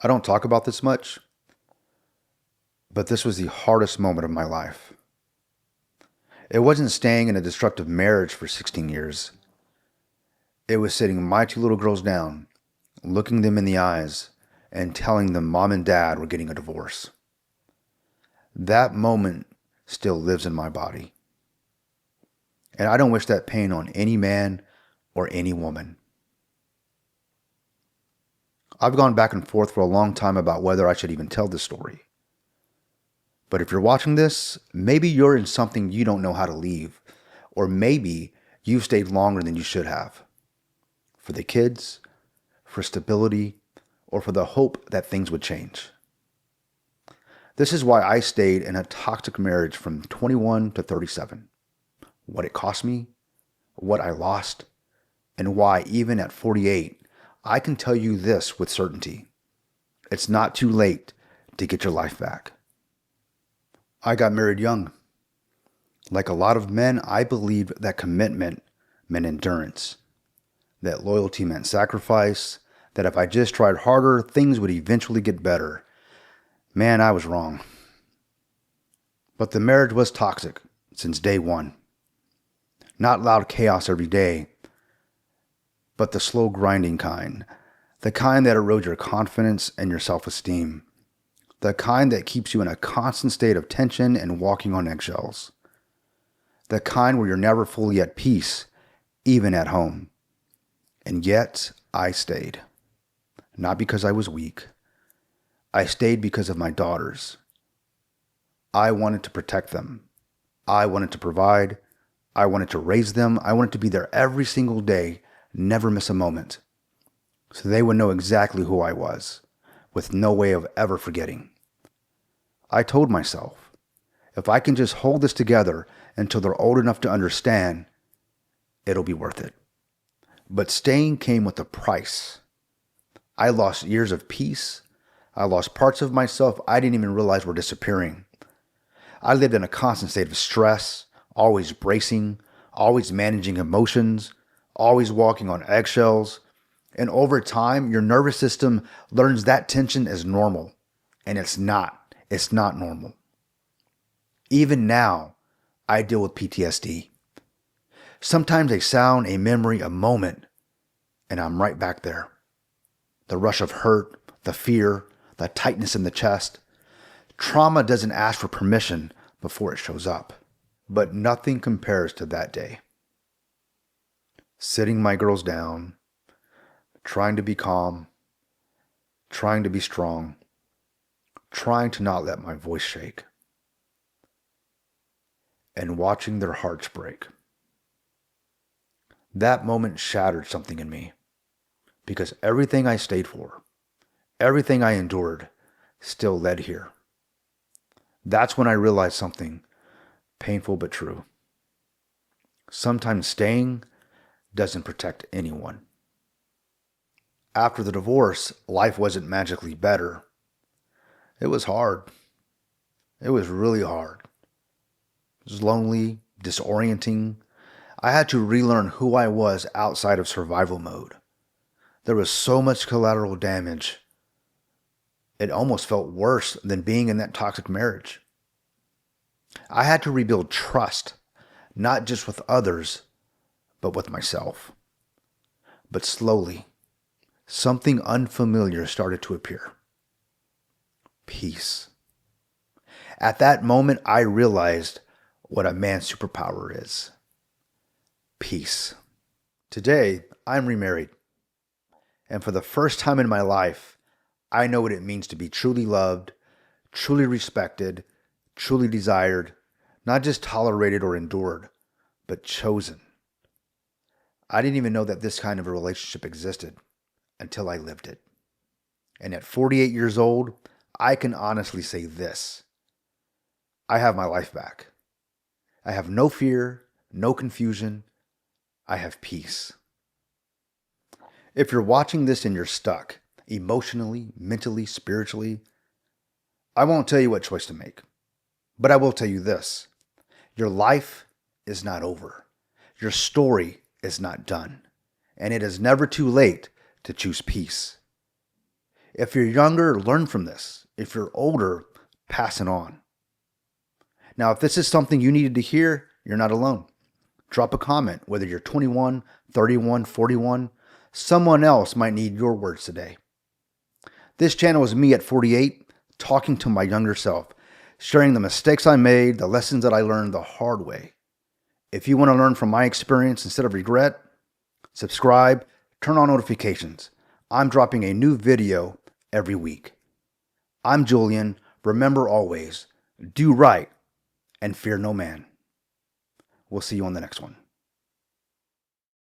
I don't talk about this much, but this was the hardest moment of my life. It wasn't staying in a destructive marriage for 16 years. It was sitting my two little girls down, looking them in the eyes, and telling them mom and dad were getting a divorce. That moment still lives in my body. And I don't wish that pain on any man or any woman. I've gone back and forth for a long time about whether I should even tell this story. But if you're watching this, maybe you're in something you don't know how to leave, or maybe you've stayed longer than you should have. For the kids, for stability, or for the hope that things would change. This is why I stayed in a toxic marriage from 21 to 37. What it cost me, what I lost, and why even at 48, I can tell you this with certainty. It's not too late to get your life back. I got married young. Like a lot of men, I believed that commitment meant endurance, that loyalty meant sacrifice, that if I just tried harder, things would eventually get better. Man, I was wrong. But the marriage was toxic since day one. Not loud chaos every day, but the slow grinding kind. The kind that erodes your confidence and your self-esteem. The kind that keeps you in a constant state of tension and walking on eggshells. The kind where you're never fully at peace, even at home. And yet, I stayed. Not because I was weak. I stayed because of my daughters. I wanted to protect them. I wanted to provide. I wanted to raise them. I wanted to be there every single day, never miss a moment. So they would know exactly who I was, with no way of ever forgetting. I told myself, if I can just hold this together until they're old enough to understand, it'll be worth it. But staying came with a price. I lost years of peace. I lost parts of myself I didn't even realize were disappearing. I lived in a constant state of stress, always bracing, always managing emotions, always walking on eggshells. And over time, your nervous system learns that tension is normal. And it's not. It's not normal. Even now, I deal with PTSD. Sometimes a sound, a memory, a moment, and I'm right back there. The rush of hurt, the fear, the tightness in the chest. Trauma doesn't ask for permission before it shows up. But nothing compares to that day. Sitting my girls down, trying to be calm, trying to be strong, trying to not let my voice shake, and watching their hearts break. That moment shattered something in me, because everything I stayed for, everything I endured, still led here. That's when I realized something painful but true. Sometimes staying doesn't protect anyone. After the divorce, life wasn't magically better. It was hard. It was really hard. It was lonely, disorienting. I had to relearn who I was outside of survival mode. There was so much collateral damage. It almost felt worse than being in that toxic marriage. I had to rebuild trust, not just with others, but with myself. But slowly, something unfamiliar started to appear. Peace. At that moment, I realized what a man's superpower is. Peace. Today, I'm remarried. And for the first time in my life, I know what it means to be truly loved, truly respected, truly desired, not just tolerated or endured, but chosen. I didn't even know that this kind of a relationship existed until I lived it. And at 48 years old, I can honestly say this. I have my life back. I have no fear, no confusion. I have peace. If you're watching this and you're stuck, emotionally, mentally, spiritually, I won't tell you what choice to make. But I will tell you this. Your life is not over. Your story is not done. And it is never too late to choose peace. If you're younger, learn from this. If you're older, pass it on. Now, if this is something you needed to hear, you're not alone. Drop a comment, whether you're 21, 31, 41. Someone else might need your words today. This channel is me at 48, talking to my younger self, sharing the mistakes I made, the lessons that I learned the hard way. If you want to learn from my experience instead of regret, subscribe, turn on notifications. I'm dropping a new video every week. I'm Julian. Remember always, do right and fear no man. We'll see you on the next one.